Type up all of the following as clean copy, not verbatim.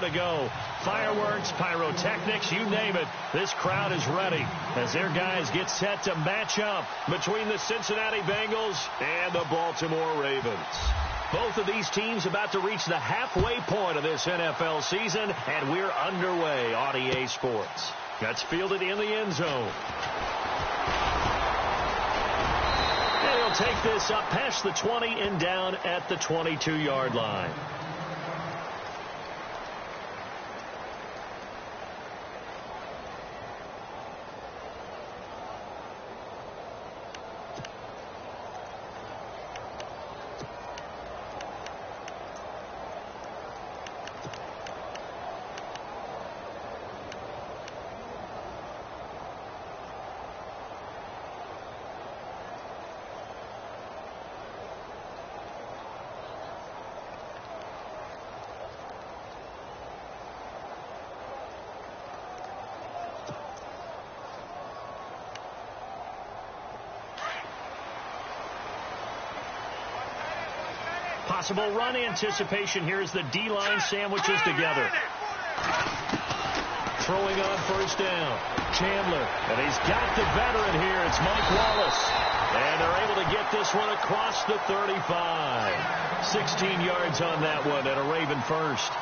to go. Fireworks, pyrotechnics, you name it. This crowd is ready as their guys get set to match up between the Cincinnati Bengals and the Baltimore Ravens. Both of these teams about to reach the halfway point of this NFL season, and we're underway on EA Sports. That's fielded in the end zone. And he'll take this up past the 20 and down at the 22-yard line. Possible run anticipation here as the D-line sandwiches together. Throwing on first down. Chandler. And he's got the veteran here. It's Mike Wallace. And they're able to get this one across the 35. 16 yards on that one and a Raven first.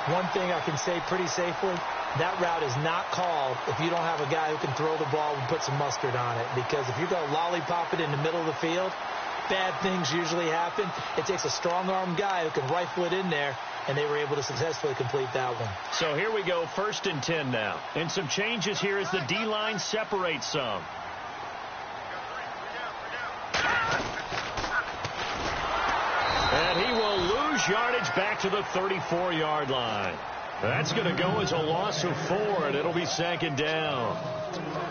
One thing I can say pretty safely, that route is not called if you don't have a guy who can throw the ball and put some mustard on it. Because if you're going to lollipop it in the middle of the field, bad things usually happen. It takes a strong-arm guy who can rifle it in there, and they were able to successfully complete that one. So here we go, 1st and 10 now. And some changes here as the D-line separates some. And he will lose yardage back to the 34-yard line. That's going to go as a loss of 4, and it'll be 2nd down.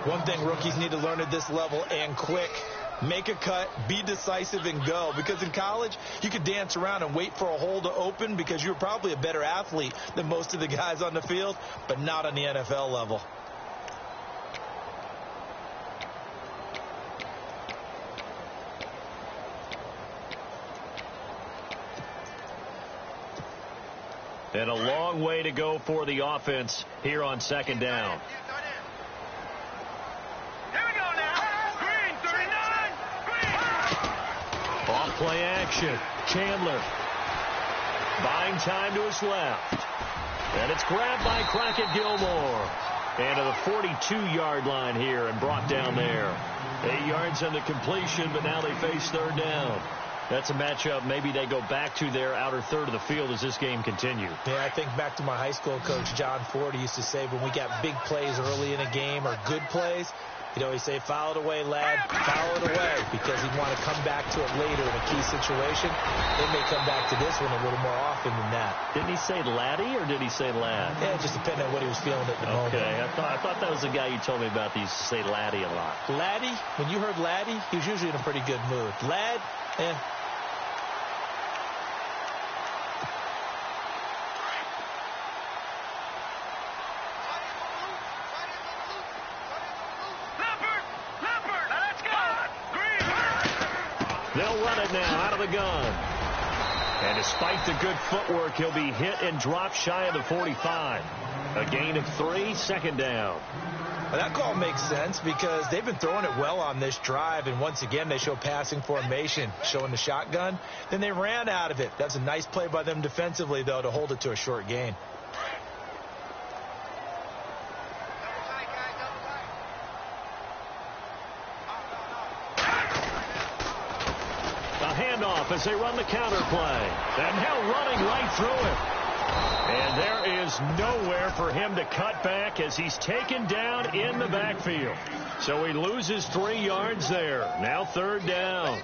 One thing rookies need to learn at this level, and quick: make a cut, be decisive, and go. Because in college, you could dance around and wait for a hole to open because you're probably a better athlete than most of the guys on the field, but not on the NFL level. And a long way to go for the offense here on 2nd down. Off-play action. Chandler buying time to his left. And it's grabbed by Crockett Gilmore. And to the 42-yard line here and brought down there. 8 yards on the completion, but now they face 3rd down. That's a matchup. Maybe they go back to their outer third of the field as this game continues. Yeah, I think back to my high school coach, John Ford. He used to say when we got big plays early in a game or good plays, he'd always say, foul it away, lad, foul it away, because he'd want to come back to it later in a key situation. They may come back to this one a little more often than that. Didn't he say laddie or did he say lad? Yeah, it just depended on what he was feeling at the moment. Okay, I thought that was the guy you told me about that used to say laddie a lot. Laddie, when you heard laddie, he was usually in a pretty good mood. Lad, They'll run it now out of the gun. And despite the good footwork, he'll be hit and dropped shy of the 45. A gain of 3, 2nd down. Well, that call makes sense because they've been throwing it well on this drive, and once again they show passing formation, showing the shotgun. Then they ran out of it. That's a nice play by them defensively, though, to hold it to a short gain. Handoff as they run the counter play. And now running right through it. And there is nowhere for him to cut back as he's taken down in the backfield. So he loses 3 yards there. Now 3rd down.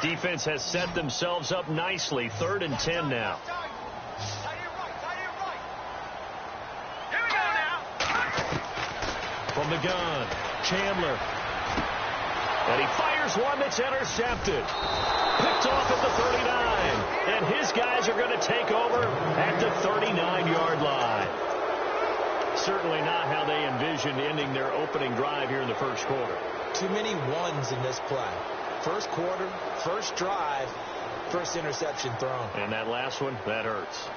Defense has set themselves up nicely. 3rd and 10 now. From the gun, Chandler. And he fires one that's intercepted. Picked off at the 39. And his guys are going to take over at the 39-yard line. Certainly not how they envisioned ending their opening drive here in the first quarter. Too many ones in this play. First quarter, first drive, first interception thrown. And that last one, that hurts.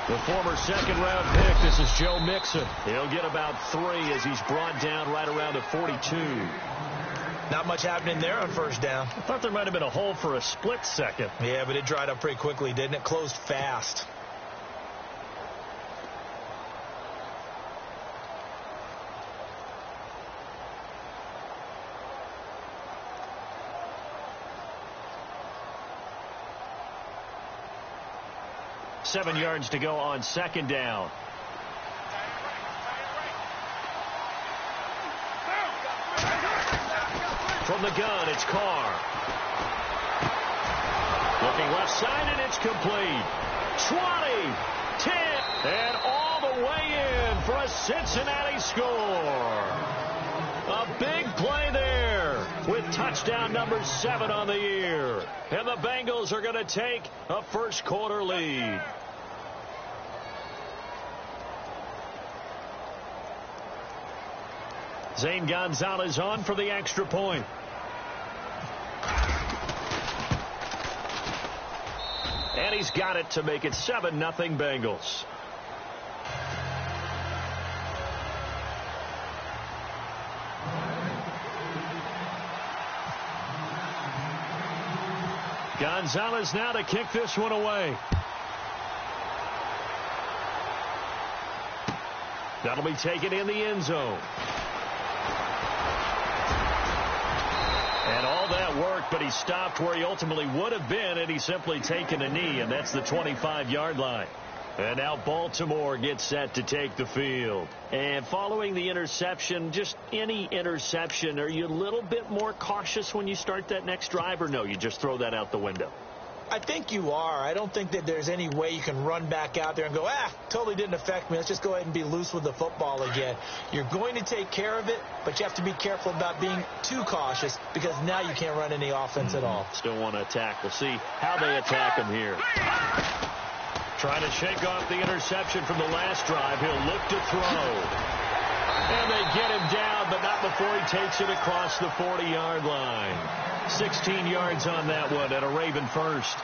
The former second-round pick, this is Jyoung117. He'll get about 3 as he's brought down right around the 42. Not much happening there on first down. I thought there might have been a hole for a split second. Yeah, but it dried up pretty quickly, didn't it? Closed fast. Seven yards to go on second down. From the gun, it's Carr. Looking left side, and it's complete. 20, 10, and all the way in for a Cincinnati score. A big play there with touchdown number 7 on the year. And the Bengals are going to take a first quarter lead. Zane Gonzalez on for the extra point. And he's got it to make it 7-0 Bengals. Gonzalez now to kick this one away. That'll be taken in the end zone. And all that worked, but he stopped where he ultimately would have been, and he's simply taken a knee, and that's the 25-yard line. And now Baltimore gets set to take the field. And following the interception, just any interception, are you a little bit more cautious when you start that next drive, or no, you just throw that out the window? I think you are. I don't think that there's any way you can run back out there and go, totally didn't affect me. Let's just go ahead and be loose with the football again. You're going to take care of it, but you have to be careful about being too cautious because now you can't run any offense at all. Still want to attack. We'll see how they attack him here. Trying to shake off the interception from the last drive. He'll look to throw. And they get him down, but not before he takes it across the 40-yard line. 16 yards on that one and a Raven first.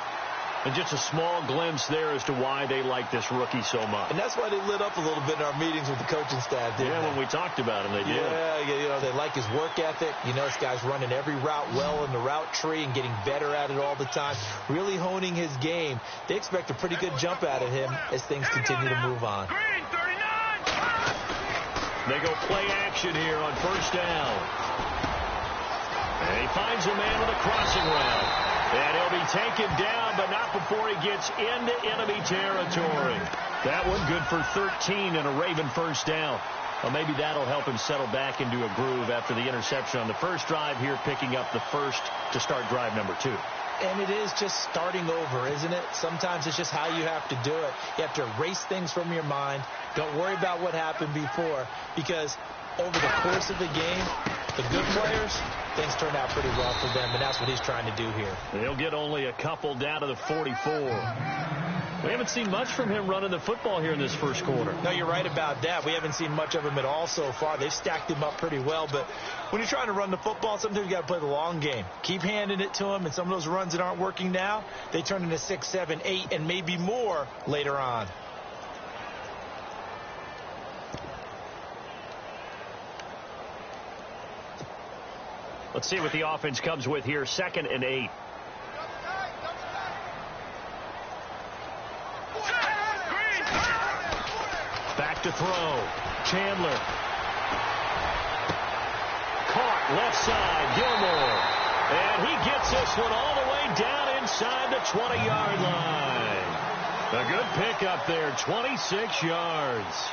And just a small glimpse there as to why they like this rookie so much. And that's why they lit up a little bit in our meetings with the coaching staff, didn't they? When we talked about him, they did. Yeah, they like his work ethic. This guy's running every route well in the route tree and getting better at it all the time, really honing his game. They expect a pretty good jump out of him as things continue to move on. They go play action here on first down. And he finds a man with a crossing route. And he'll be taken down, but not before he gets into enemy territory. That one good for 13 and a Raven first down. Well, maybe that'll help him settle back into a groove after the interception on the first drive here, picking up the first to start drive number 2. And it is just starting over, isn't it? Sometimes it's just how you have to do it. You have to erase things from your mind. Don't worry about what happened before, because over the course of the game, the good players, things turn out pretty well for them, and that's what he's trying to do here. They'll get only a couple down to the 44. We haven't seen much from him running the football here in this first quarter. No, you're right about that. We haven't seen much of him at all so far. They've stacked him up pretty well, but when you're trying to run the football, sometimes you got to play the long game. Keep handing it to him, and some of those runs that aren't working now, they turn into 6, 7, 8, and maybe more later on. Let's see what the offense comes with here. 2nd and 8. Back to throw. Chandler. Caught left side. Gilmore. And he gets this one all the way down inside the 20-yard line. A good pickup there. 26 yards.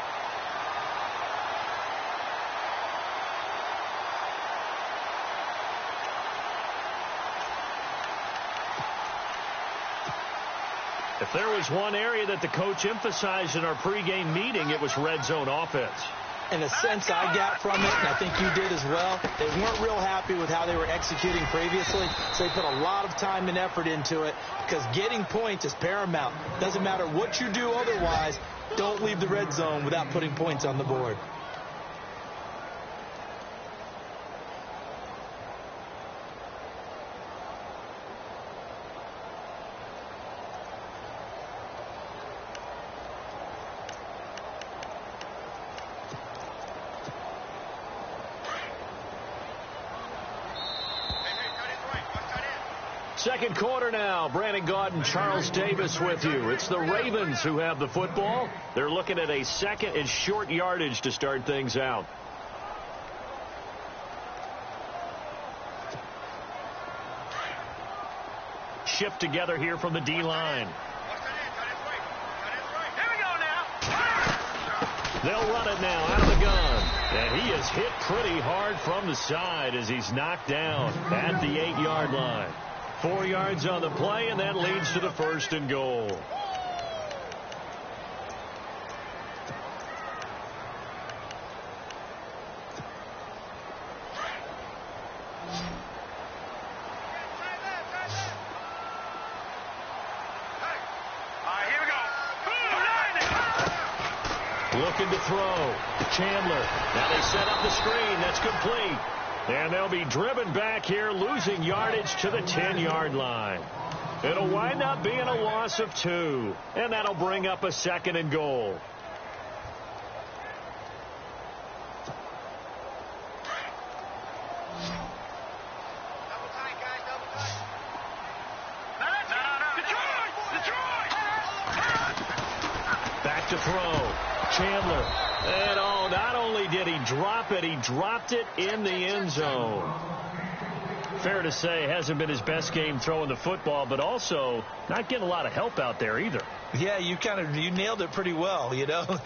If there was one area that the coach emphasized in our pregame meeting, it was red zone offense. In a sense I got from it, and I think you did as well, they weren't real happy with how they were executing previously, so they put a lot of time and effort into it because getting points is paramount. Doesn't matter what you do otherwise, don't leave the red zone without putting points on the board. Second quarter now. Brandon Gaudin, Charles Davis with you. It's the Ravens who have the football. They're looking at a second and short yardage to start things out. Shift together here from the D-line. They'll run it now out of the gun. And he is hit pretty hard from the side as he's knocked down at the 8-yard line. 4 yards on the play, and that leads to the 1st and goal. Looking to throw. Chandler. Now they set up the screen. That's complete. And they'll be driven back here, losing yardage to the 10-yard line. It'll wind up being a loss of 2. And that'll bring up a 2nd and goal. Back to throw. Chandler. And not only did he drop it, he dropped it in the end zone. Fair to say, hasn't been his best game throwing the football, but also not getting a lot of help out there either. Yeah, you nailed it pretty well, you know.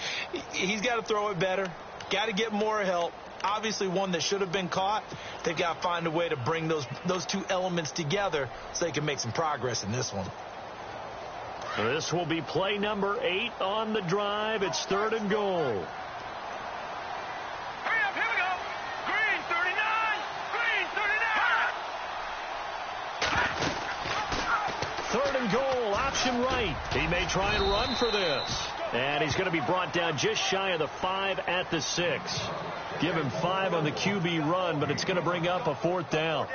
He's got to throw it better, got to get more help. Obviously one that should have been caught. They've got to find a way to bring those two elements together so they can make some progress in this one. This will be play number 8 on the drive. It's 3rd and goal. Hurry up, here we go. Green 39. Green 39. 3rd and goal, option right. He may try and run for this. And he's going to be brought down just shy of the 5 at the 6. Give him 5 on the QB run, but it's going to bring up a 4th down.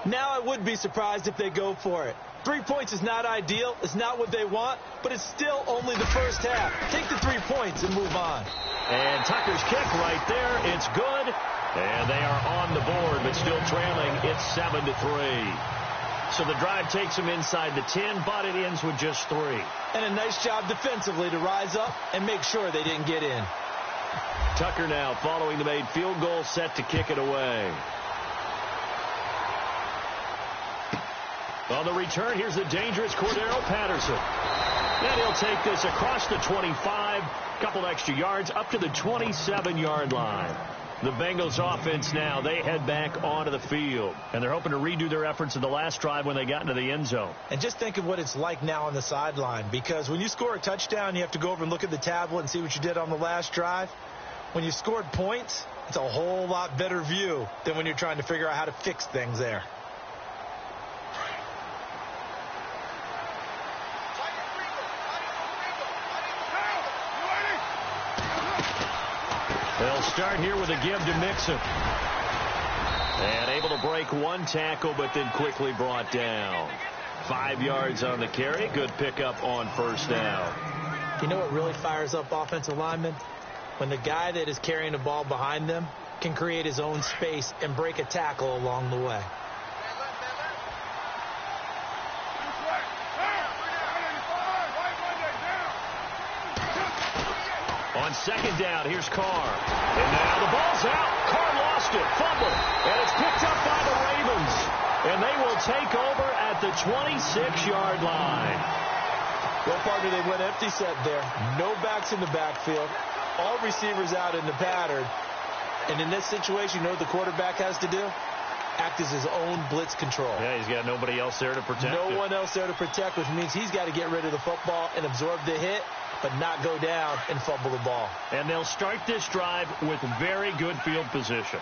Now I would be surprised if they go for it. 3 points is not ideal. It's not what they want, but it's still only the first half. Take the 3 points and move on. And Tucker's kick right there. It's good. And they are on the board, but still trailing. It's 7-3. So the drive takes them inside the 10, but it ends with just 3. And a nice job defensively to rise up and make sure they didn't get in. Tucker now following the made field goal, set to kick it away. On the return, here's the dangerous Cordero Patterson. And he'll take this across the 25, couple extra yards, up to the 27-yard line. The Bengals offense now, they head back onto the field. And they're hoping to redo their efforts in the last drive when they got into the end zone. And just think of what it's like now on the sideline, because when you score a touchdown, you have to go over and look at the tablet and see what you did on the last drive. When you scored points, it's a whole lot better view than when you're trying to figure out how to fix things there. They'll start here with a give to Mixon. And able to break 1 tackle, but then quickly brought down. 5 yards on the carry. Good pickup on 1st down. You know what really fires up offensive linemen? When the guy that is carrying the ball behind them can create his own space and break a tackle along the way. On 2nd down, here's Carr. And now the ball's out. Carr lost it. Fumble. And it's picked up by the Ravens. And they will take over at the 26-yard line. Well, partner, they went empty set there. No backs in the backfield. All receivers out in the pattern. And in this situation, you know what the quarterback has to do? act as his own blitz control. Yeah, he's got nobody else there to protect him. No one else there to protect, which means he's got to get rid of the football and absorb the hit, but not go down and fumble the ball. And they'll start this drive with very good field position.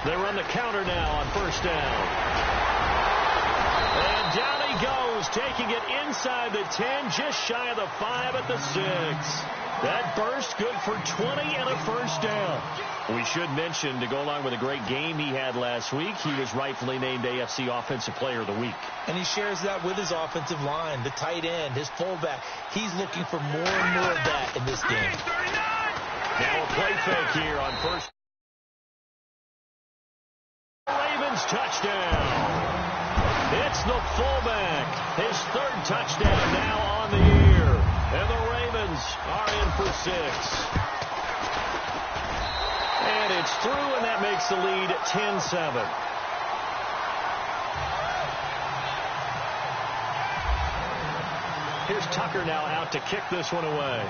They run the counter now on first down. And down he goes, taking it inside the 10, just shy of the 5 at the 6. That burst good for 20 and a first down. We should mention, to go along with a great game he had last week, he was rightfully named AFC Offensive Player of the Week. And he shares that with his offensive line, the tight end, his fullback. He's looking for more and more of that in this game. Now a play fake here on first. Ravens touchdown. It's the fullback. His third touchdown now on the year. And the Ravens are in for 6. And it's through, and that makes the lead 10-7. Here's Tucker now out to kick this one away.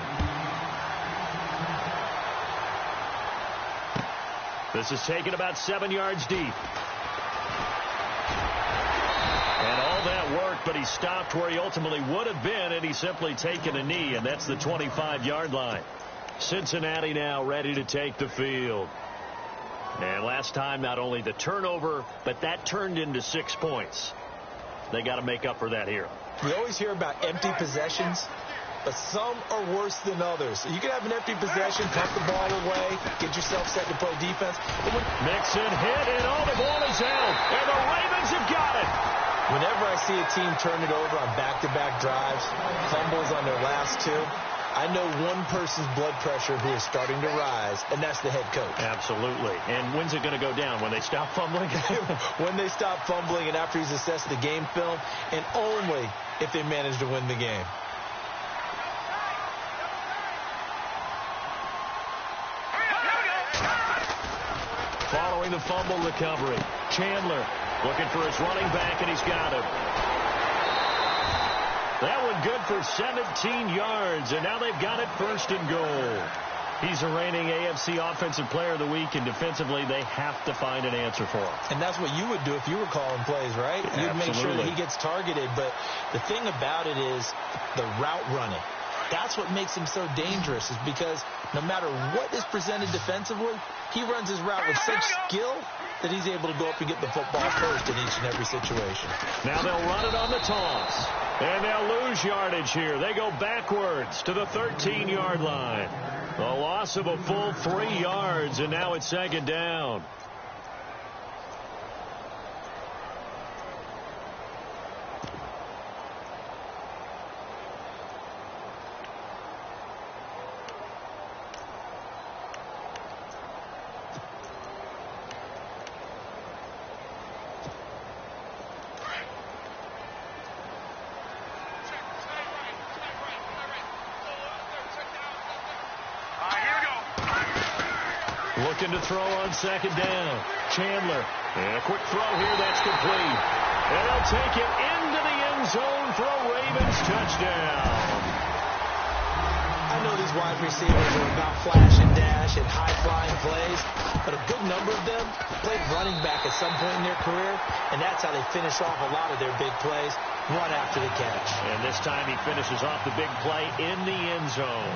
This is taken about 7 yards deep. And all that worked, but he stopped where he ultimately would have been, and he's simply taken a knee, and that's the 25-yard line. Cincinnati now ready to take the field. And last time, not only the turnover, but that turned into 6 points. They got to make up for that here. We always hear about empty possessions, but some are worse than others. You can have an empty possession, punt the ball away, get yourself set to play defense. Mixon hit, and all the ball is out, and the Ravens have got it. Whenever I see a team turn it over on back-to-back drives, fumbles on their last 2, I know one person's blood pressure who is starting to rise, and that's the head coach. Absolutely. And when's it going to go down? When they stop fumbling? When they stop fumbling and after he's assessed the game film, and only if they manage to win the game. Following the fumble recovery, Chandler looking for his running back, and he's got him. That one good for 17 yards, and now they've got it first and goal. He's the reigning AFC Offensive Player of the Week, and defensively they have to find an answer for him. And that's what you would do if you were calling plays, right? You'd Absolutely. make sure that he gets targeted, but the thing about it is the route running. That's what makes him so dangerous, is because no matter what is presented defensively, he runs his route with such skill that he's able to go up and get the football first in each and every situation. Now they'll run it on the toss, and they'll lose yardage here. They go backwards to the 13-yard line. A loss of a full 3 yards, and now it's second down. Looking to throw on second down. Chandler. And a quick throw here. That's complete. And they'll take it into the end zone for a Ravens touchdown. I know these wide receivers are about flash and dash and high-flying plays, but a good number of them played running back at some point in their career, and that's how they finish off a lot of their big plays, run after the catch. And this time he finishes off the big play in the end zone.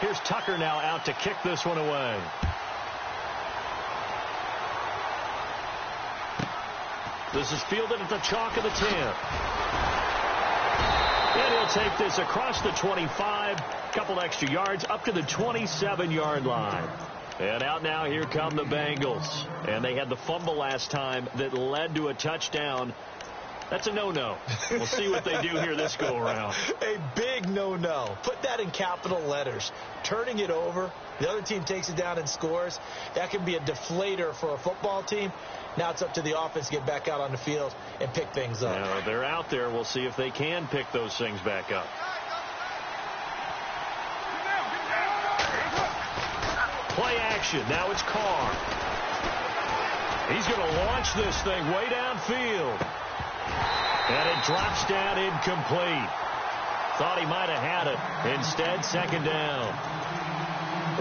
Here's Tucker now out to kick this one away. This is fielded at the chalk of the 10. And he'll take this across the 25, couple extra yards, up to the 27-yard line. And out now, here come the Bengals. And they had the fumble last time that led to a touchdown. That's a no-no. We'll see what they do here this go-around. A big no-no. Put that in capital letters. Turning it over, the other team takes it down and scores. That can be a deflator for a football team. Now it's up to the offense to get back out on the field and pick things up. Now, they're out there. We'll see if they can pick those things back up. Play action. Now it's Carr. He's going to launch this thing way downfield. And it drops down incomplete. Thought he might have had it. Instead, second down.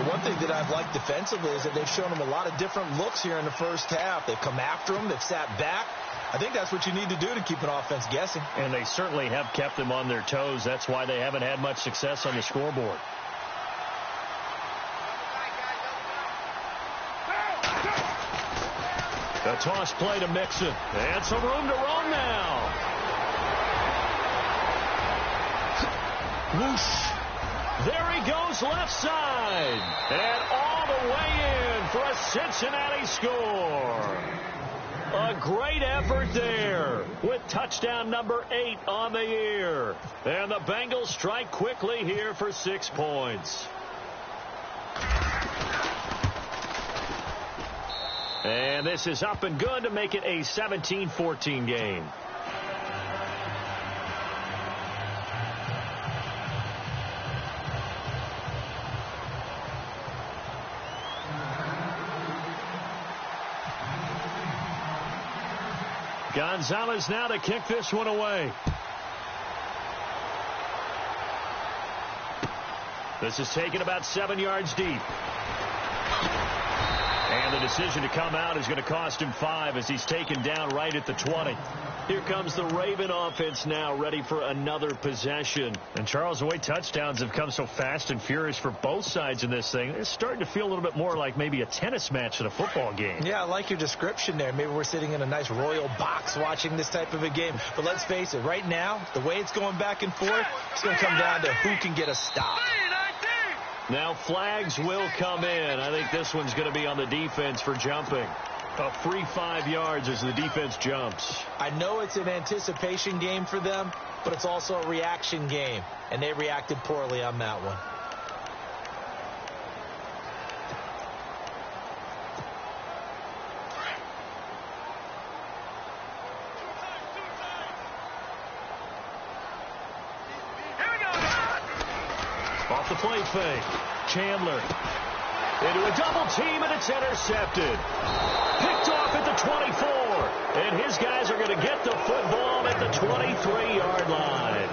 The one thing that I've liked defensively is that they've shown him a lot of different looks here in the first half. They've come after him. They've sat back. I think that's what you need to do to keep an offense guessing. And they certainly have kept them on their toes. That's why they haven't had much success on the scoreboard. A toss play to Mixon. And some room to roam now. Whoosh. There he goes left side. And all the way in for a Cincinnati score. A great effort there with touchdown number 8 on the year. And the Bengals strike quickly here for 6 points. And this is up and good to make it a 17-14 game. Gonzalez now to kick this one away. This is taken about 7 yards deep. And the decision to come out is going to cost him 5 as he's taken down right at the 20. Here comes the Raven offense now, ready for another possession. And Charles, the way touchdowns have come so fast and furious for both sides in this thing, it's starting to feel a little bit more like maybe a tennis match than a football game. Yeah, I like your description there. Maybe we're sitting in a nice royal box watching this type of a game. But let's face it, right now, the way it's going back and forth, it's going to come down to who can get a stop. Now flags will come in. I think this one's going to be on the defense for jumping. A free 5 yards as the defense jumps. I know it's an anticipation game for them, but it's also a reaction game, and they reacted poorly on that one. Off the play fake. Chandler into a double team, and it's intercepted. Picked off at the 24. And his guys are going to get the football at the 23-yard line.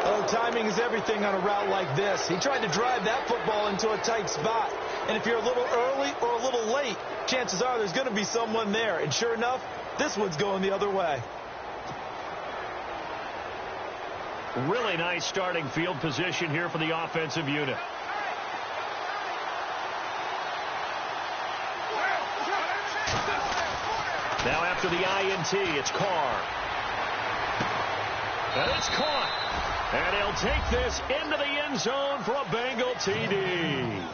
Oh, timing is everything on a route like this. He tried to drive that football into a tight spot. And if you're a little early or a little late, chances are there's going to be someone there. And sure enough, this one's going the other way. Really nice starting field position here for the offensive unit. Now after the INT, it's Carr. And it's caught. And he'll take this into the end zone for a Bengal TD.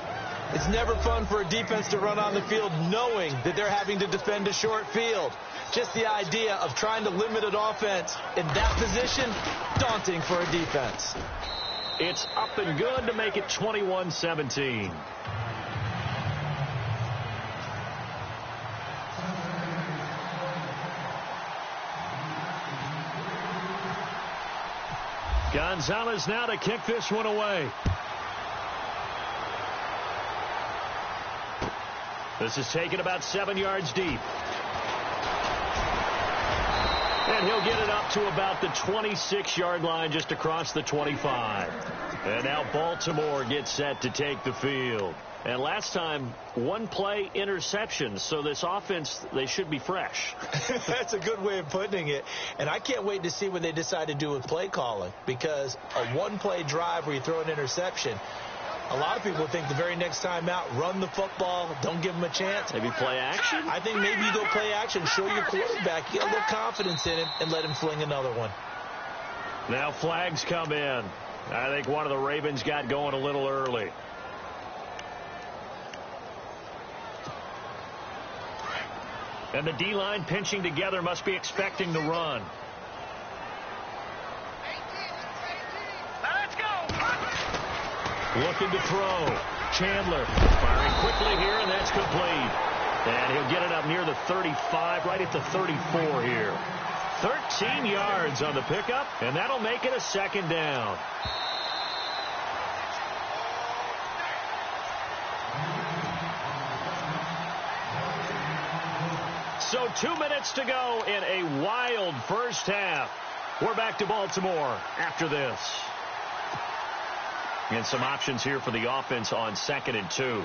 It's never fun for a defense to run on the field knowing that they're having to defend a short field. Just the idea of trying to limit an offense in that position, daunting for a defense. It's up and good to make it 21-17. Gonzalez now to kick this one away. This is taken about 7 yards deep. And he'll get it up to about the 26-yard line just across the 25. And now Baltimore gets set to take the field. And last time, 1 play interception. So this offense, they should be fresh. That's a good way of putting it. And I can't wait to see what they decide to do with play calling. Because a 1-play drive where you throw an interception, a lot of people think the very next time out, run the football, don't give them a chance. Maybe play action? I think maybe you go play action, show your quarterback, get a little confidence in him, and let him fling another one. Now flags come in. I think one of the Ravens got going a little early. And the D-line pinching together must be expecting the run. Let's go. Looking to throw. Chandler firing quickly here, and that's complete. And he'll get it up near the 35, right at the 34 here. 13 yards on the pickup, and that'll make it a second down. So 2 minutes to go in a wild first half. We're back to Baltimore after this. And some options here for the offense on 2nd and 2.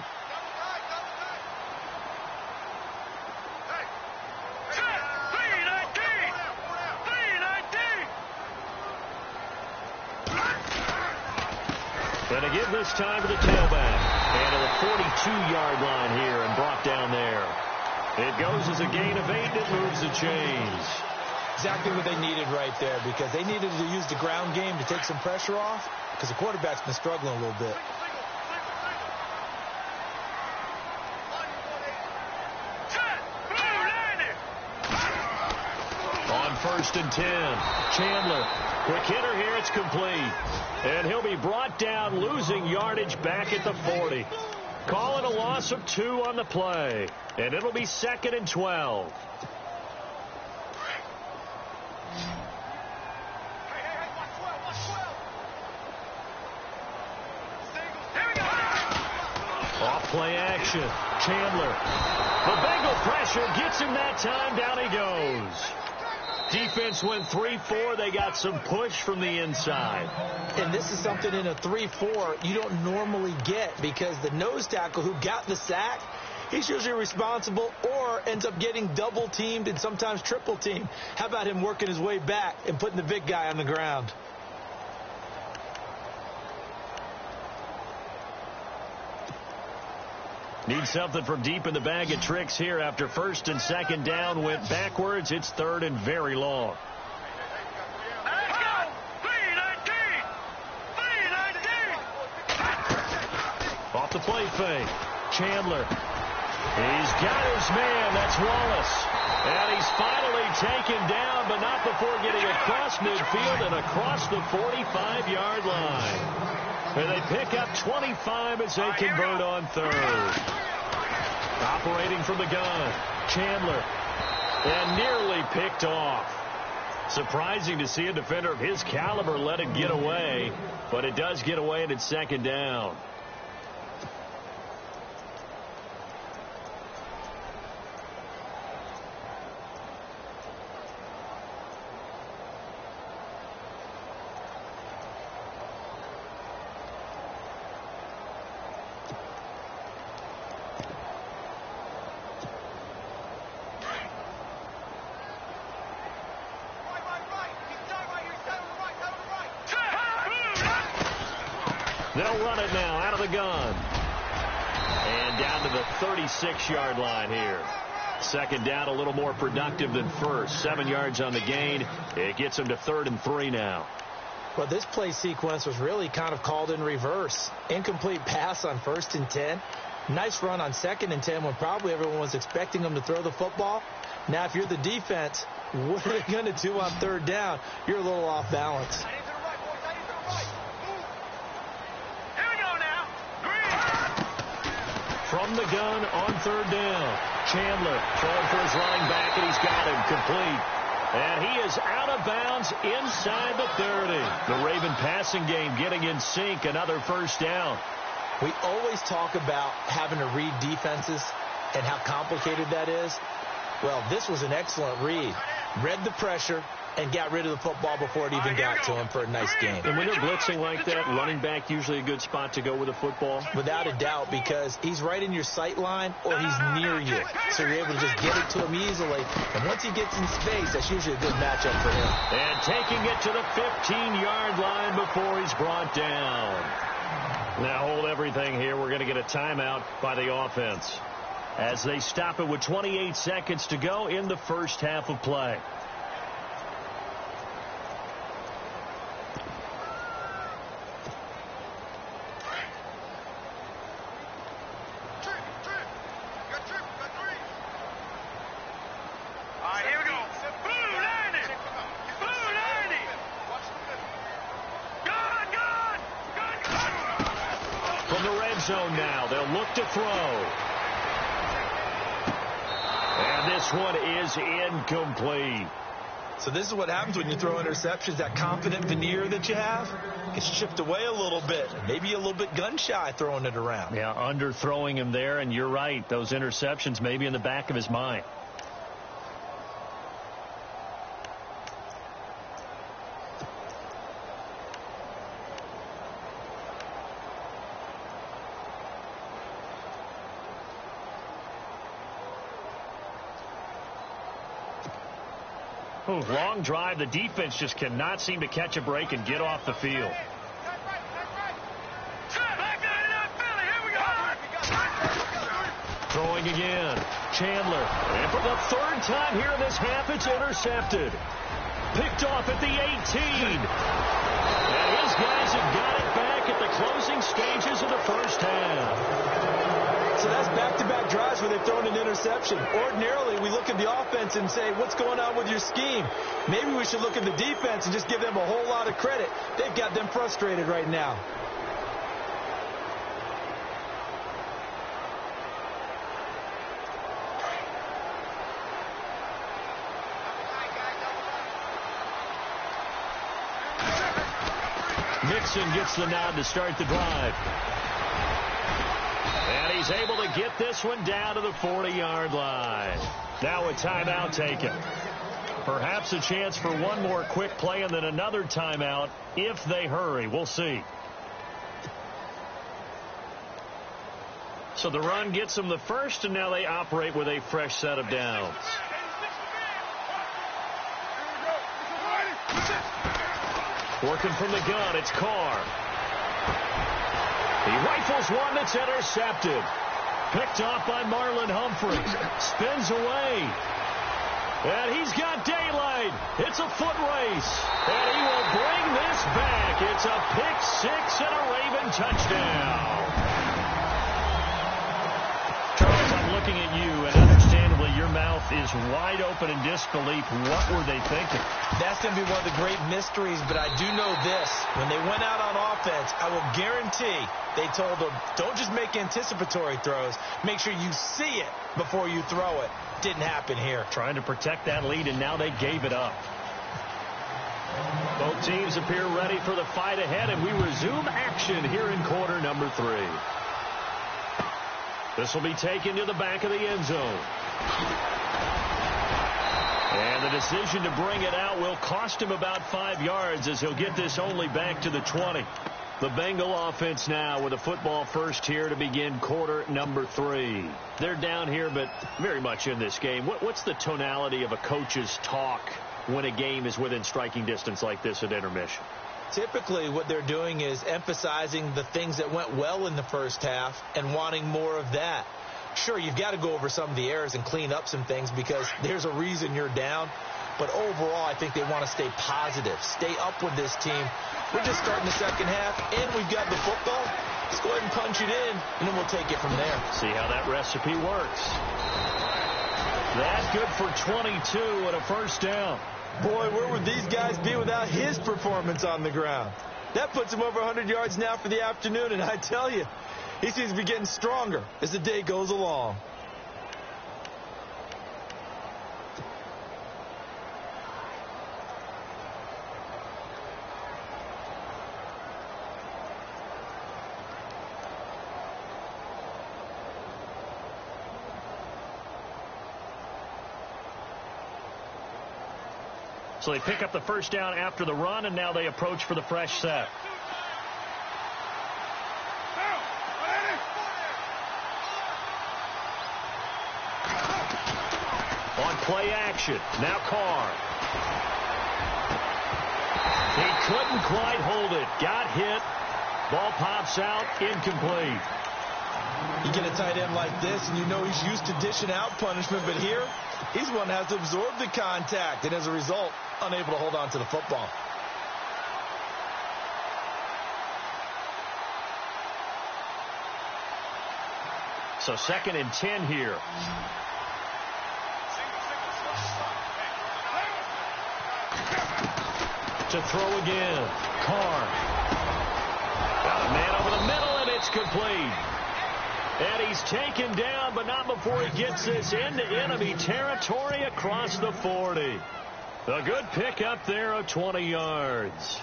And to give this time to the tailback. And to the 42-yard line here and brought down there. It goes as a gain of 8, and it moves the chains. Exactly what they needed right there, because they needed to use the ground game to take some pressure off, because the quarterback's been struggling a little bit. On 1st and 10, Chandler. Quick hitter here, it's complete. And he'll be brought down, losing yardage back at the 40. Calling a loss of 2 on the play. And it'll be 2nd and 12. Off play action. Chandler. The Bengal pressure gets him that time. Down he goes. Defense went 3-4. They got some push from the inside. And this is something in a 3-4 you don't normally get, because the nose tackle who got the sack, he's usually responsible or ends up getting double teamed and sometimes triple teamed. How about him working his way back and putting the big guy on the ground? Need something from deep in the bag of tricks here after 1st and 2nd down went backwards. It's 3rd and very long. Off the play fake. Chandler. He's got his man. That's Wallace. And he's finally taken down, but not before getting across midfield and across the 45-yard line. And they pick up 25 as they convert on 3rd. Operating from the gun, Chandler. And nearly picked off. Surprising to see a defender of his caliber let it get away, but it does get away and it's 2nd down. They'll run it now out of the gun. And down to the 36-yard line here. 2nd down, a little more productive than 1st. 7 yards on the gain. It gets them to 3rd and 3 now. Well, this play sequence was really kind of called in reverse. Incomplete pass on 1st and 10. Nice run on 2nd and 10 when probably everyone was expecting them to throw the football. Now, if you're the defense, what are they going to do on 3rd down? You're a little off balance. From the gun on 3rd down. Chandler throwing for his running back, and he's got him complete. And he is out of bounds inside the 30. The Raven passing game getting in sync. Another 1st down. We always talk about having to read defenses and how complicated that is. Well, this was an excellent read. Read the pressure and got rid of the football before it even got to him for a nice game. And when they're blitzing like that, running back usually a good spot to go with a football? Without a doubt, because he's right in your sight line or he's near you. So you're able to just get it to him easily. And once he gets in space, that's usually a good matchup for him. And taking it to the 15-yard line before he's brought down. Now hold everything here. We're going to get a timeout by the offense as they stop it with 28 seconds to go in the 1st half of play. Zone now. They'll look to throw. And this one is incomplete. So this is what happens when you throw interceptions. That confident veneer that you have gets chipped away a little bit. Maybe a little bit gun-shy throwing it around. Yeah, underthrowing him there, and you're right. Those interceptions may be in the back of his mind. Long drive. The defense just cannot seem to catch a break and get off the field. Throwing again. Chandler. And for the third time here in this half, it's intercepted. Picked off at the 18. And his guys have got it back at the closing stages of the first half. So that's back-to-back drives where they've thrown an interception. Ordinarily, we look at the offense and say, what's going on with your scheme? Maybe we should look at the defense and just give them a whole lot of credit. They've got them frustrated right now. Mixon gets the nod to start the drive. And he's able to get this one down to the 40-yard line. Now a timeout taken. Perhaps a chance for one more quick play and then another timeout if they hurry. We'll see. So the run gets them the first, and now they operate with a fresh set of downs. Working from the gun, it's Carr. He rifles one that's intercepted. Picked off by Marlon Humphrey. Spins away. And he's got daylight. It's a foot race. And he will bring this back. It's a pick six and a Raven touchdown. Charles, I'm looking at you, and understandably your mouth is wide open in disbelief. What were they thinking? That's going to be one of the great mysteries, but I do know this. When they went out on offense, I will guarantee they told them, don't just make anticipatory throws. Make sure you see it before you throw it. Didn't happen here. Trying to protect that lead, and now they gave it up. Both teams appear ready for the fight ahead, and we resume action here in quarter number 3. This will be taken to the back of the end zone. And the decision to bring it out will cost him about 5 yards as he'll get this only back to the 20. The Bengal offense now with a football first here to begin quarter number 3. They're down here, but very much in this game. What's the tonality of a coach's talk when a game is within striking distance like this at intermission? Typically, what they're doing is emphasizing the things that went well in the first half and wanting more of that. Sure, you've got to go over some of the errors and clean up some things because there's a reason you're down. But overall, I think they want to stay positive, stay up with this team. We're just starting the second half, and we've got the football. Let's go ahead and punch it in, and then we'll take it from there. See how that recipe works. That's good for 22 and a first down. Boy, where would these guys be without his performance on the ground? That puts him over 100 yards now for the afternoon, and I tell you, he seems to be getting stronger as the day goes along. So they pick up the first down after the run, and now they approach for the fresh set. On play action, now Carr. He couldn't quite hold it. Got hit. Ball pops out, incomplete. You get a tight end like this, and you know he's used to dishing out punishment, but here, he's one that has to absorb the contact, and as a result, unable to hold on to the football. So 2nd and 10 here. To throw again. Carr. Got a man over the middle, and it's complete. And he's taken down, but not before he gets this into enemy territory across the 40. A good pick up there of 20 yards.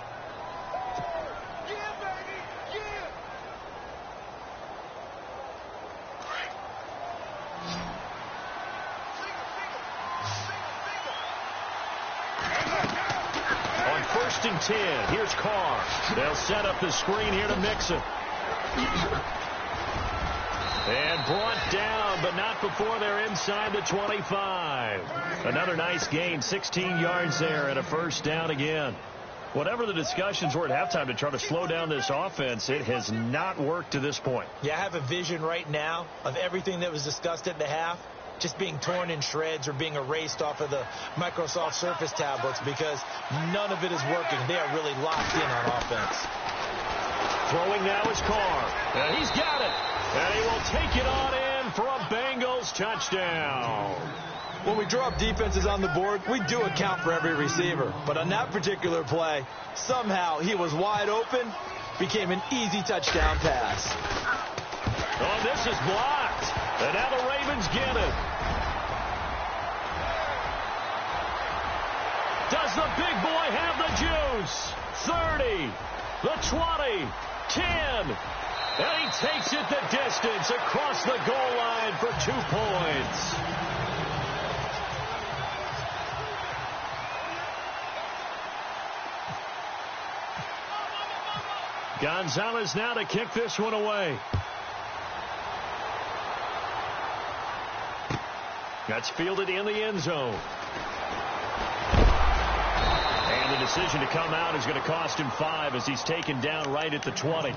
On 1st and 10, here's Carr. They'll set up the screen here to Mixon. And brought down, but not before they're inside the 25. Another nice gain, 16 yards there and a first down again. Whatever the discussions were at halftime to try to slow down this offense, it has not worked to this point. Yeah, I have a vision right now of everything that was discussed at the half just being torn in shreds or being erased off of the Microsoft Surface tablets because none of it is working. They are really locked in on offense. Throwing now is Carr. And he's got it. And he will take it on in for a Bengals touchdown. When we draw up defenses on the board, we do account for every receiver. But on that particular play, somehow he was wide open, became an easy touchdown pass. Oh, this is blocked. And now the Ravens get it. Does the big boy have the juice? 30, the 20, 10. And he takes it the distance across the goal line for 2 points. Gonzalez now to kick this one away. That's fielded in the end zone. And the decision to come out is going to cost him 5 as he's taken down right at the 20.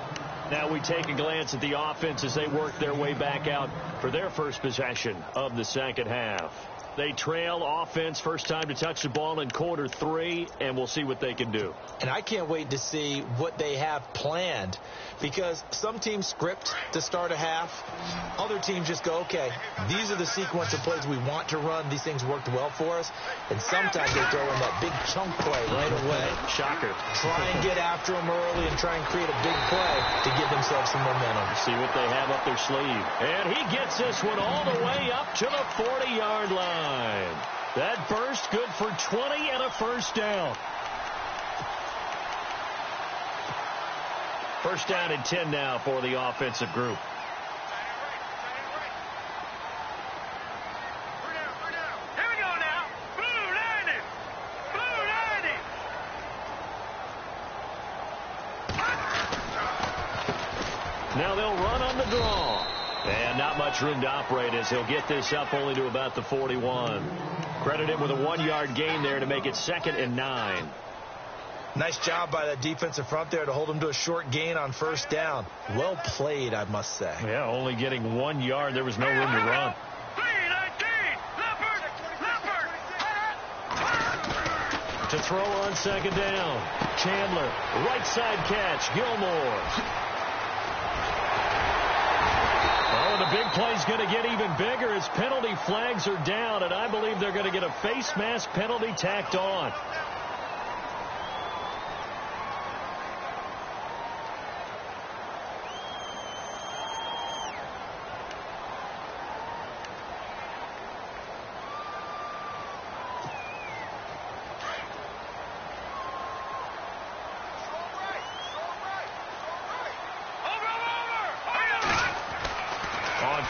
Now we take a glance at the offense as they work their way back out for their first possession of the second half. They trail offense, first time to touch the ball in quarter 3, and we'll see what they can do. And I can't wait to see what they have planned because some teams script to start a half. Other teams just go, okay, these are the sequence of plays we want to run. These things worked well for us. And sometimes they throw in that big chunk play right away. Shocker. Try and get after them early and try and create a big play to give themselves some momentum. See what they have up their sleeve. And he gets this one all the way up to the 40-yard line. That burst good for 20 and a first down. First down and 10 now for the offensive group. Here we go now. Blue 90. Blue 90. Now they'll run on the draw. And not much room to operate as he'll get this up only to about the 41. Credit him with a 1-yard gain there to make it 2nd and 9. Nice job by that defensive front there to hold him to a short gain on first down. Well played, I must say. Yeah, only getting 1 yard. There was no room to run. 319. Leopard. To throw on second down. Chandler, right side catch. Gilmore. Oh, the big play's going to get even bigger as penalty flags are down, and I believe they're going to get a face mask penalty tacked on.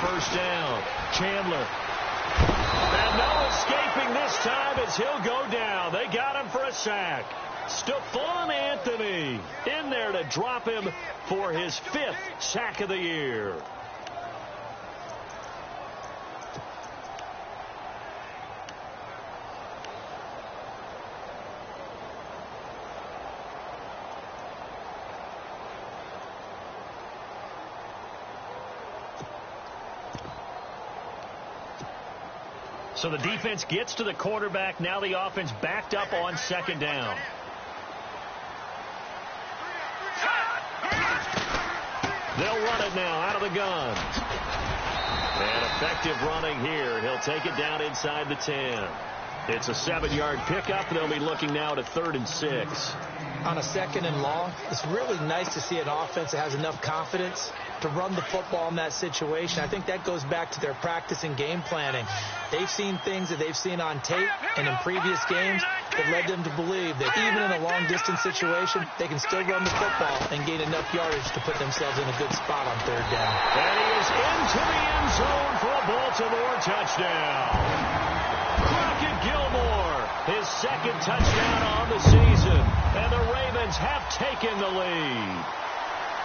First down, Chandler. And no escaping this time as he'll go down. They got him for a sack. Stephon Anthony in there to drop him for his 5th sack of the year. So the defense gets to the quarterback. Now the offense backed up on second down. They'll run it now out of the gun. And effective running here. He'll take it down inside the 10. It's a 7-yard pickup. They'll be looking now to 3rd and 6. On a 2nd and long, it's really nice to see an offense that has enough confidence to run the football in that situation. I think that goes back to their practice and game planning. They've seen things that they've seen on tape and in previous games that led them to believe that even in a long-distance situation, they can still run the football and gain enough yardage to put themselves in a good spot on 3rd down. And he is into the end zone for a Baltimore touchdown. Crockett Gilmore, his 2nd touchdown on the season. And the Ravens have taken the lead.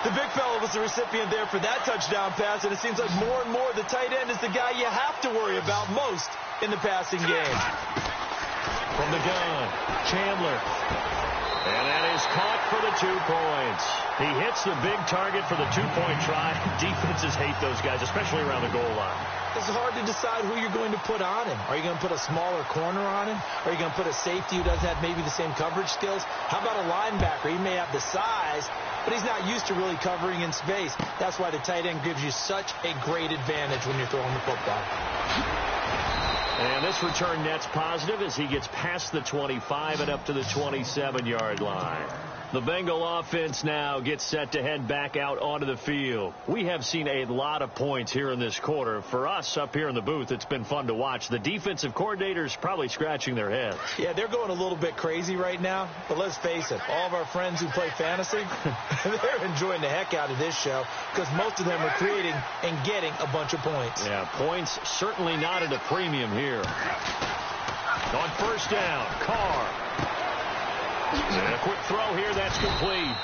The big fella was the recipient there for that touchdown pass, and it seems like more and more the tight end is the guy you have to worry about most in the passing game. From the gun, Chandler. And that is caught for the 2 points. He hits the big target for the 2-point try. Defenses hate those guys, especially around the goal line. It's hard to decide who you're going to put on him. Are you going to put a smaller corner on him? Are you going to put a safety who doesn't have maybe the same coverage skills? How about a linebacker? He may have the size, but he's not used to really covering in space. That's why the tight end gives you such a great advantage when you're throwing the football. And this return net's positive as he gets past the 25 and up to the 27-yard line. The Bengal offense now gets set to head back out onto the field. We have seen a lot of points here in this quarter. For us up here in the booth, it's been fun to watch. The defensive coordinators probably scratching their heads. Yeah, they're going a little bit crazy right now. But let's face it, all of our friends who play fantasy, they're enjoying the heck out of this show because most of them are creating and getting a bunch of points. Yeah, points certainly not at a premium here. On first down, Carr. And a quick throw here, that's complete.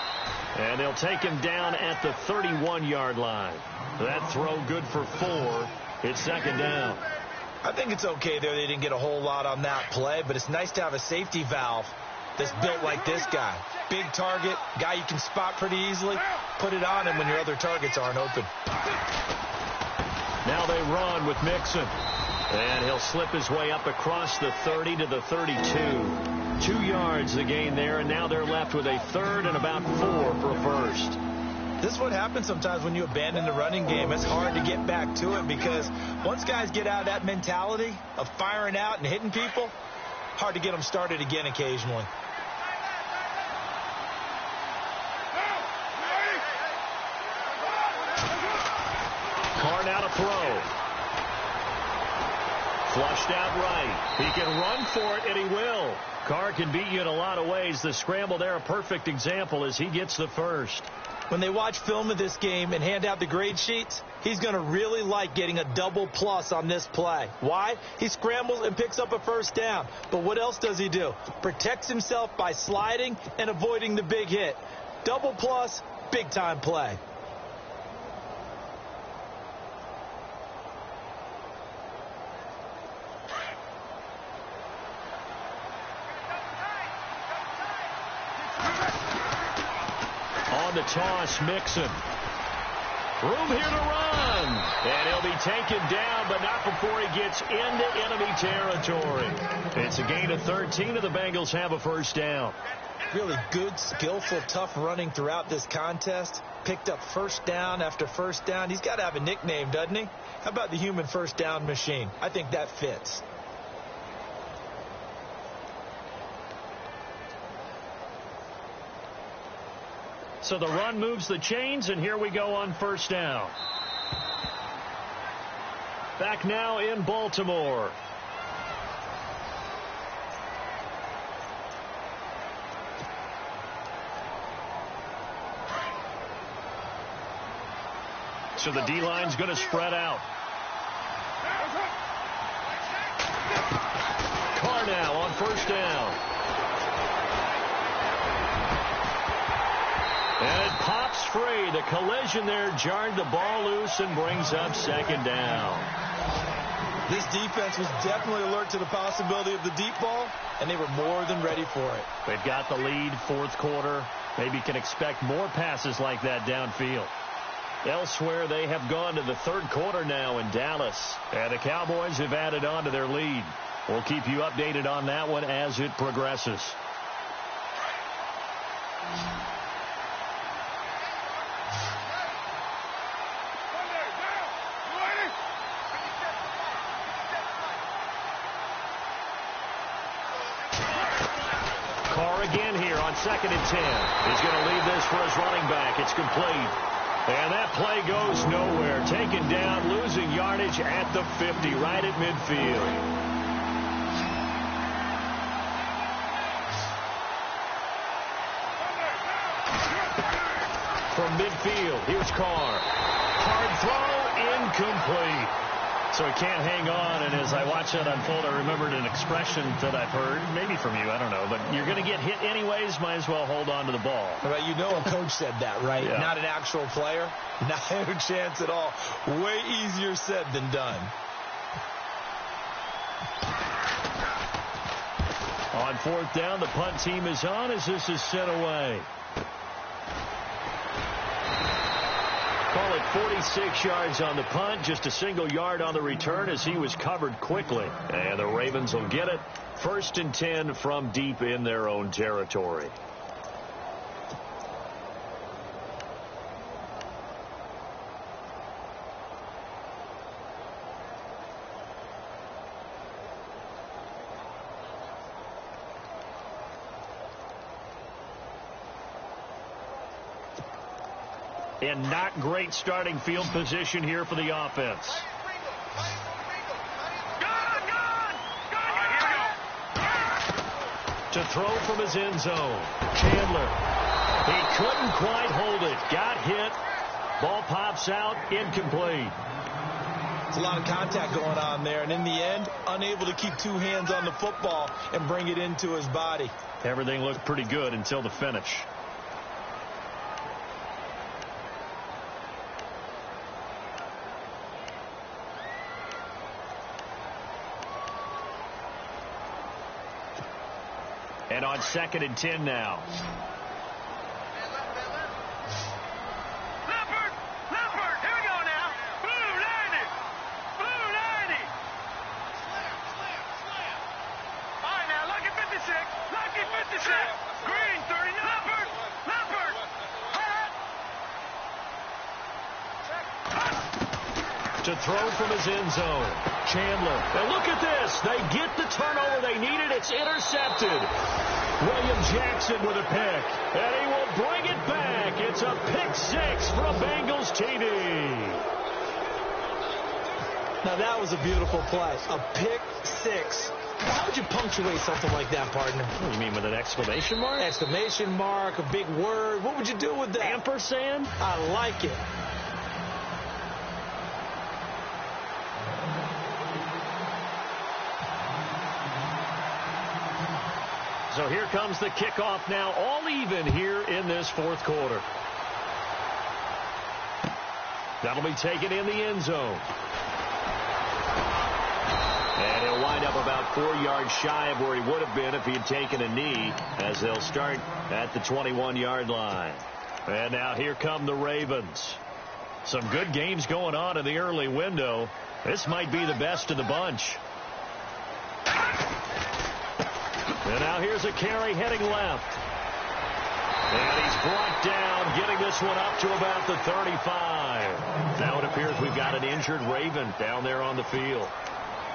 And they'll take him down at the 31-yard line. That throw good for 4. It's second down. I think it's okay there. They didn't get a whole lot on that play, but it's nice to have a safety valve that's built like this guy. Big target, guy you can spot pretty easily. Put it on him when your other targets aren't open. Now they run with Mixon. And he'll slip his way up across the 30 to the 32. 2 yards the gain there, and now they're left with a third and about 4 for a first. This is what happens sometimes when you abandon the running game. It's hard to get back to it because once guys get out of that mentality of firing out and hitting people, hard to get them started again occasionally. Carr now to throw. Flushed out right. He can run for it, and he will. Carr can beat you in a lot of ways. The scramble there, a perfect example as he gets the first. When they watch film of this game and hand out the grade sheets, he's going to really like getting a double plus on this play. Why? He scrambles and picks up a first down. But what else does he do? Protects himself by sliding and avoiding the big hit. Double plus, big-time play. On the toss, Mixon. Room here to run. And he'll be taken down, but not before he gets into enemy territory. It's a gain of 13, and the Bengals have a first down. Really good, skillful, tough running throughout this contest. Picked up first down after first down. He's got to have a nickname, doesn't he? How about the human first down machine? I think that fits. So the run moves the chains, and here we go on first down. Back now in Baltimore. So the D-line's going to spread out. Carr now on first down. And it pops free. The collision there jarred the ball loose and brings up second down. This defense was definitely alert to the possibility of the deep ball, and they were more than ready for it. They've got the lead, fourth quarter. Maybe can expect more passes like that downfield. Elsewhere, they have gone to the third quarter now in Dallas, and the Cowboys have added on to their lead. We'll keep you updated on that one as it progresses. Carr again here on 2nd and 10. He's going to leave this for his running back. It's complete. And that play goes nowhere. Taken down, losing yardage at the 50, right at midfield. From midfield, here's Carr. Hard throw, incomplete. So he can't hang on, and as I watch that unfold, I remembered an expression that I've heard, maybe from you, I don't know, but you're going to get hit anyways, might as well hold on to the ball. Right, you know a coach said that, right? Yeah. Not an actual player. Not a chance at all. Way easier said than done. On fourth down, the punt team is on as this is sent away. Call it 46 yards on the punt, just a single yard on the return as he was covered quickly. And the Ravens will get it. 1st and 10 from deep in their own territory. And not great starting field position here for the offense. To throw from his end zone. Chandler. He couldn't quite hold it. Got hit. Ball pops out. Incomplete. There's a lot of contact going on there, and in the end, unable to keep two hands on the football and bring it into his body. Everything looked pretty good until the finish. And on 2nd and 10 now. Leopard, here we go now. Blue 90. Blue 90. All right, now, lucky 56. Lucky 56. Green 30. Leopard. To throw from his end zone. Chandler. And look at this. They get the turnover they needed. It's intercepted. William Jackson with a pick. And he will bring it back. It's a pick 6 from Bengals TV. Now, that was a beautiful play. A pick 6. How would you punctuate something like that, partner? What do you mean, with an exclamation mark? Exclamation mark, a big word. What would you do with that? Ampersand? I like it. So here comes the kickoff now, all even here in this fourth quarter. That'll be taken in the end zone. And he'll wind up about 4 yards shy of where he would have been if he had taken a knee, as they'll start at the 21-yard line. And now here come the Ravens. Some good games going on in the early window. This might be the best of the bunch. And now here's a carry heading left. And he's brought down, getting this one up to about the 35. Now it appears we've got an injured Raven down there on the field.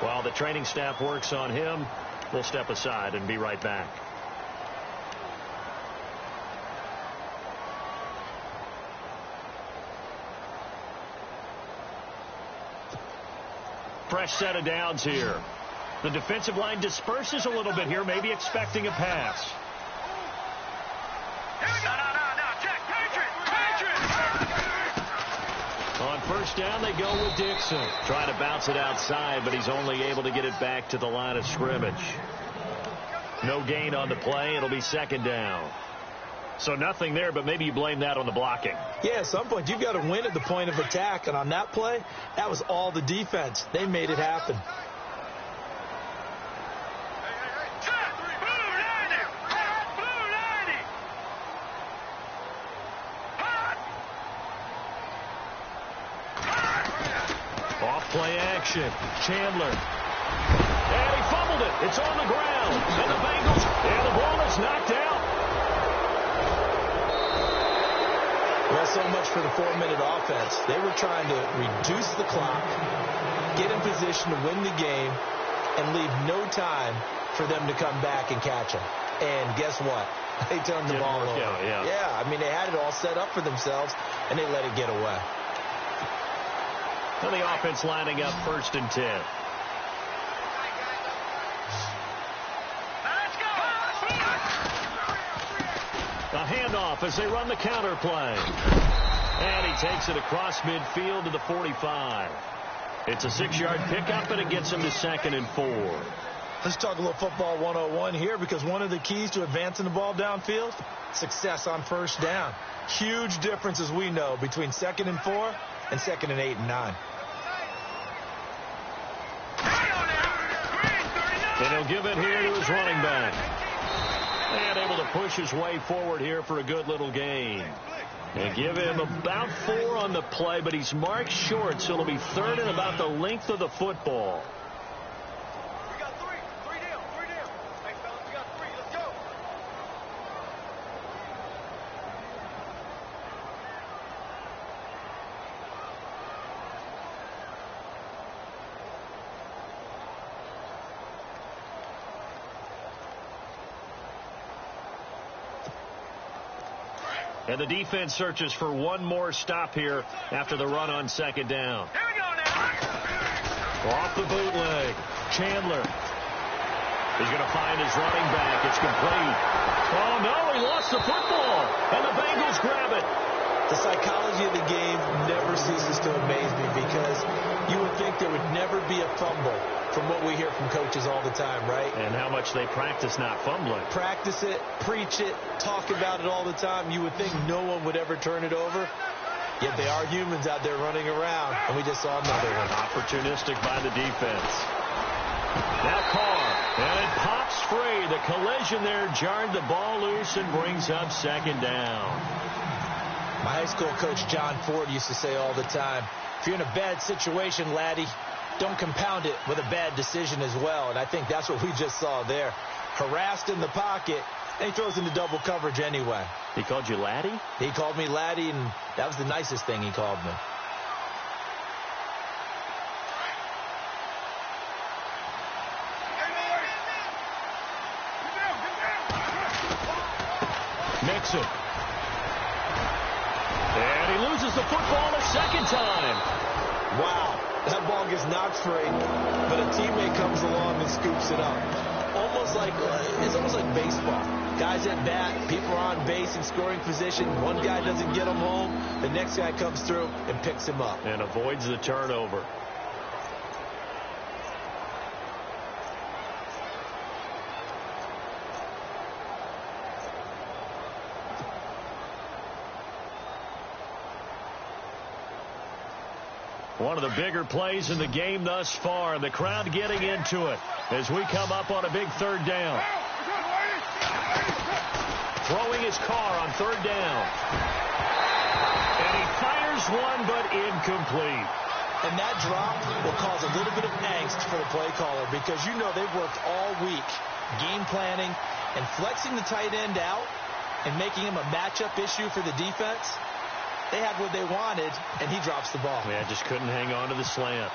While the training staff works on him, we'll step aside and be right back. Fresh set of downs here. The defensive line disperses a little bit here, maybe expecting a pass. Check. Patriot. On first down, they go with Dixon. Trying to bounce it outside, but he's only able to get it back to the line of scrimmage. No gain on the play. It'll be 2nd down. So nothing there, but maybe you blame that on the blocking. Yeah, at some point, you've got to win at the point of attack. And on that play, that was all the defense. They made it happen. Play action. Chandler. And he fumbled it. It's on the ground. And the Bengals. And the ball is knocked out. Well, so much for the 4-minute offense. They were trying to reduce the clock, get in position to win the game, and leave no time for them to come back and catch them. And guess what? They turned the ball over. Yeah, I mean, they had it all set up for themselves, and they let it get away. And the offense lining up 1st and 10. A handoff as they run the counter play. And he takes it across midfield to the 45. It's a 6-yard pickup, and it gets him to 2nd and 4. Let's talk a little football 101 here, because one of the keys to advancing the ball downfield, success on first down. Huge difference, as we know, between 2nd and 4 and 2nd and 8 and 9. And he'll give it here to his running back. And able to push his way forward here for a good little gain. And give him about 4 on the play, but he's marked short, so it'll be 3rd and about the length of the football. We got 3. 3 down. 3 down. Thanks, fellas. We got 3. Let's go. And the defense searches for one more stop here after the run on 2nd down. Here we go now. Off the bootleg. Chandler. He's going to find his running back. It's complete. Oh, no, he lost the football. And the Bengals grab it. The psychology of the game never ceases to amaze me, because you would think there would never be a fumble from what we hear from coaches all the time, right? And how much they practice not fumbling. Practice it, preach it, talk about it all the time. You would think no one would ever turn it over. Yet they are humans out there running around, and we just saw another one. Opportunistic by the defense. Now Carr, and it pops free. The collision there jarred the ball loose and brings up 2nd down. My high school coach, John Ford, used to say all the time, if you're in a bad situation, laddie, don't compound it with a bad decision as well. And I think that's what we just saw there. Harassed in the pocket, and he throws into double coverage anyway. He called you laddie? He called me laddie, and that was the nicest thing he called me. Mixon. And he loses the football a 2nd time. Wow. That ball gets knocked free, but a teammate comes along and scoops it up. It's almost like baseball. Guys at bat, people are on base in scoring position. One guy doesn't get him home. The next guy comes through and picks him up. And avoids the turnover. One of the bigger plays in the game thus far. The crowd getting into it as we come up on a big 3rd down. Throwing his car on 3rd down. And he fires one, but incomplete. And that drop will cause a little bit of angst for the play caller, because you know they've worked all week game planning and flexing the tight end out and making him a matchup issue for the defense. They had what they wanted, and he drops the ball. Yeah, just couldn't hang on to the slant.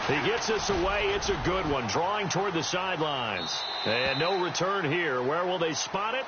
He gets this away. It's a good one. Drawing toward the sidelines. And no return here. Where will they spot it?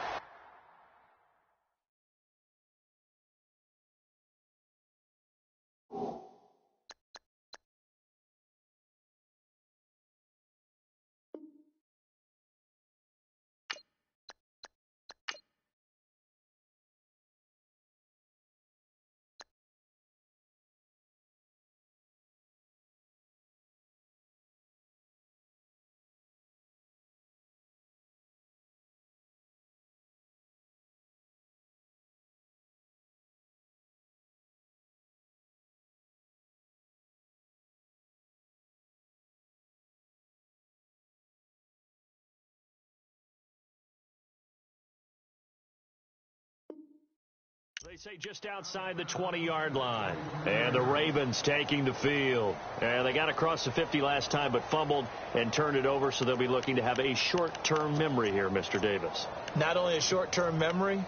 They say just outside the 20-yard line. And the Ravens taking the field. And they got across the 50 last time, but fumbled and turned it over, so they'll be looking to have a short-term memory here, Mr. Davis. Not only a short-term memory,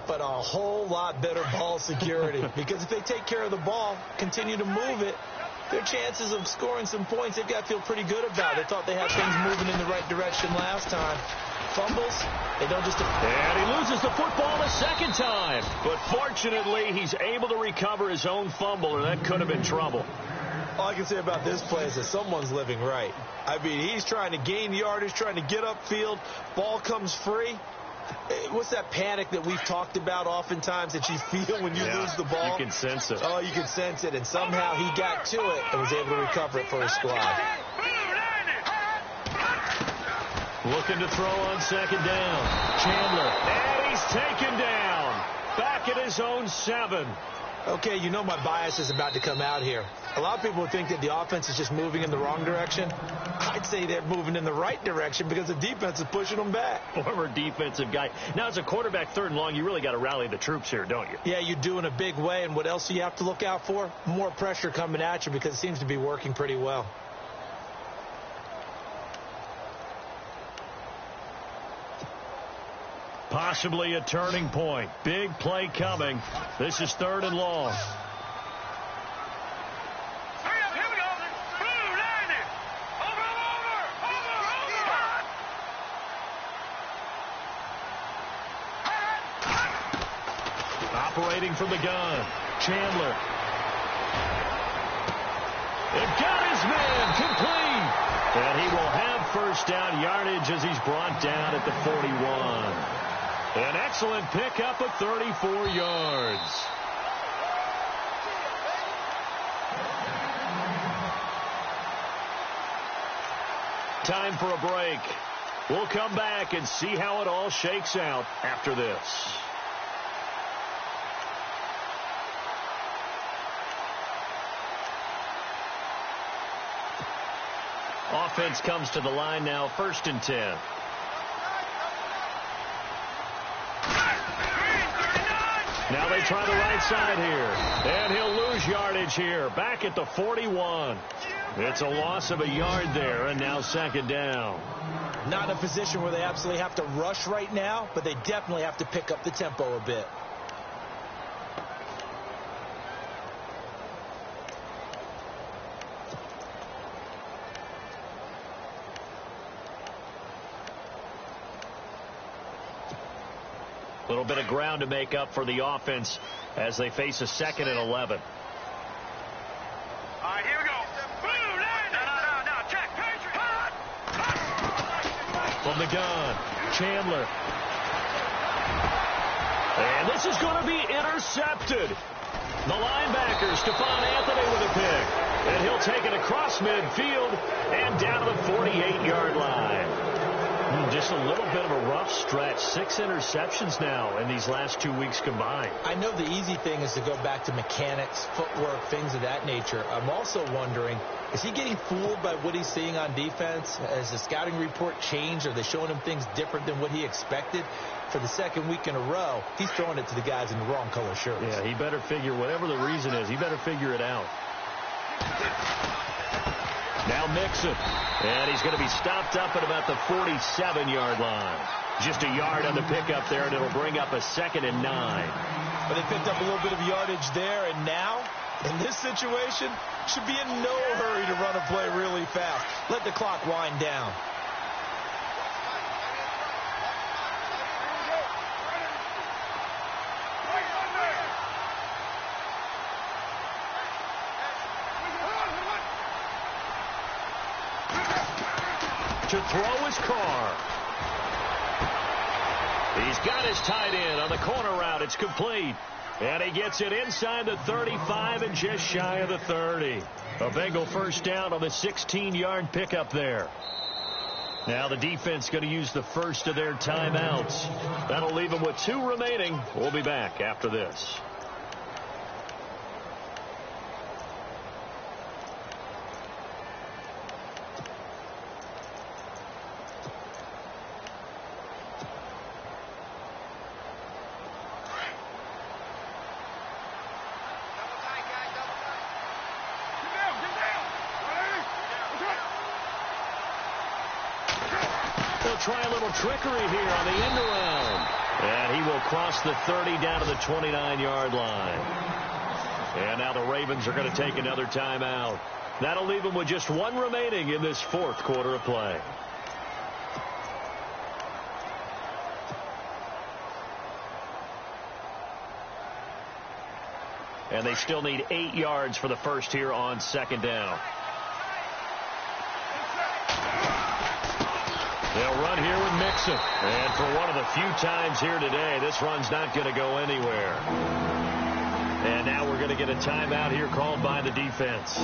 but a whole lot better ball security. Because if they take care of the ball, continue to move it, their chances of scoring some points, they've got to feel pretty good about it. They thought they had things moving in the right direction last time. Fumbles, they don't just... And he loses the football a 2nd time. But fortunately, he's able to recover his own fumble, or that could have been trouble. All I can say about this play is that someone's living right. I mean, he's trying to gain yardage, trying to get upfield. Ball comes free. What's that panic that we've talked about oftentimes that you feel when you lose the ball? You can sense it. Oh, you can sense it, and somehow he got to it and was able to recover it for his squad. Looking to throw on second down. Chandler, and he's taken down. Back at his own 7. Okay, you know my bias is about to come out here. A lot of people think that the offense is just moving in the wrong direction. I'd say they're moving in the right direction because the defense is pushing them back. Former defensive guy. Now, as a quarterback, 3rd and long, you really got to rally the troops here, don't you? Yeah, you do in a big way. And what else do you have to look out for? More pressure coming at you because it seems to be working pretty well. Possibly a turning point. Big play coming. This is 3rd and long. Here we go. Blue, 90. Over. Operating from the gun. Chandler. They've got his man complete. And he will have first down yardage as he's brought down at the 41. An excellent pickup of 34 yards. Time for a break. We'll come back and see how it all shakes out after this. Offense comes to the line now, 1st and 10. Now they try the right side here. And he'll lose yardage here. Back at the 41. It's a loss of a yard there, and now 2nd down. Not in a position where they absolutely have to rush right now, but they definitely have to pick up the tempo a bit. A little bit of ground to make up for the offense as they face a 2nd and 11. All right, here we go. Blue, 90. No. Check. From the gun, Chandler. And this is going to be intercepted. The linebacker, Stephon Anthony, with a pick. And he'll take it across midfield and down to the 48-yard line. Just a little bit of a rough stretch. 6 interceptions now in these last 2 weeks combined. I know the easy thing is to go back to mechanics, footwork, things of that nature. I'm also wondering, is he getting fooled by what he's seeing on defense? Has the scouting report changed? Are they showing him things different than what he expected? For the 2nd week in a row, he's throwing it to the guys in the wrong color shirts. Yeah, he better figure, whatever the reason is, he better figure it out. Now Mixon. And he's going to be stopped up at about the 47-yard line. Just a yard on the pickup there, and it'll bring up a 2nd and 9. But they picked up a little bit of yardage there, and now, in this situation, should be in no hurry to run a play really fast. Let the clock wind down. To throw his car. He's got his tight end on the corner route. It's complete. And he gets it inside the 35 and just shy of the 30. A Bengal first down on the 16-yard pickup there. Now the defense going to use the first of their timeouts. That'll leave them with 2 remaining. We'll be back after this. Try a little trickery here on the end around. And he will cross the 30 down to the 29-yard line. And now the Ravens are going to take another timeout. That'll leave them with just 1 remaining in this 4th quarter of play. And they still need 8 yards for the first here on 2nd down. They'll run run here with Mixon. And for one of the few times here today, this run's not going to go anywhere. And now we're going to get a timeout here called by the defense.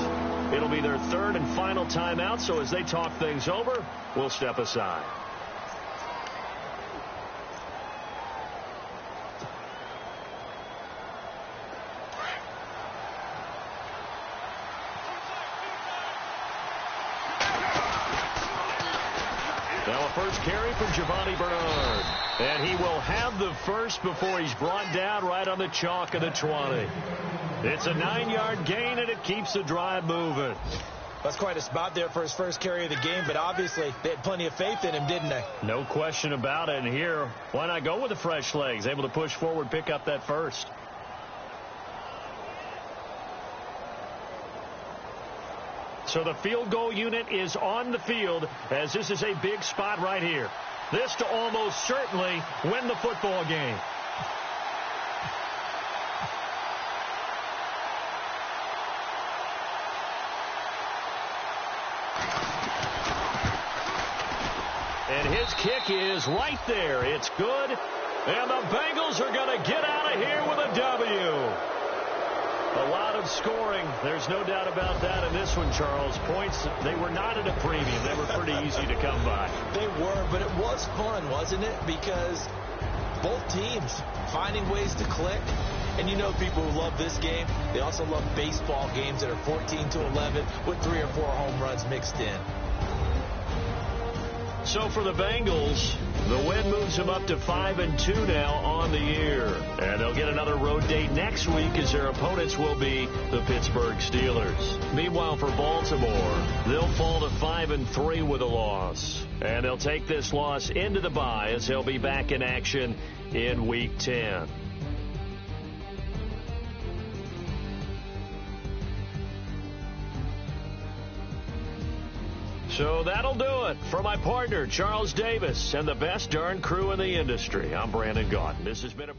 It'll be their third and final timeout, so as they talk things over, we'll step aside. Now a first carry from Giovanni Bernard. And he will have the first before he's brought down right on the chalk of the 20. It's a 9-yard gain, and it keeps the drive moving. That's quite a spot there for his first carry of the game, but obviously they had plenty of faith in him, didn't they? No question about it. And here, why not go with the fresh legs? Able to push forward, pick up that first. So the field goal unit is on the field as this is a big spot right here. This to almost certainly win the football game. And his kick is right there. It's good. And the Bengals are going to get out of here with a W. A lot of scoring. There's no doubt about that in this one, Charles. Points, they were not at a premium. They were pretty easy to come by. They were, but it was fun, wasn't it? Because both teams finding ways to click. And you know people who love this game, they also love baseball games that are 14-11 with 3 or 4 home runs mixed in. So for the Bengals, the win moves them up to 5-2 now on the year. And they'll get another road date next week as their opponents will be the Pittsburgh Steelers. Meanwhile, for Baltimore, they'll fall to 5-3 with a loss. And they'll take this loss into the bye as they'll be back in action in Week 10. So that'll do it. For my partner, Charles Davis, and the best darn crew in the industry, I'm Brandon Gaudin. This has been a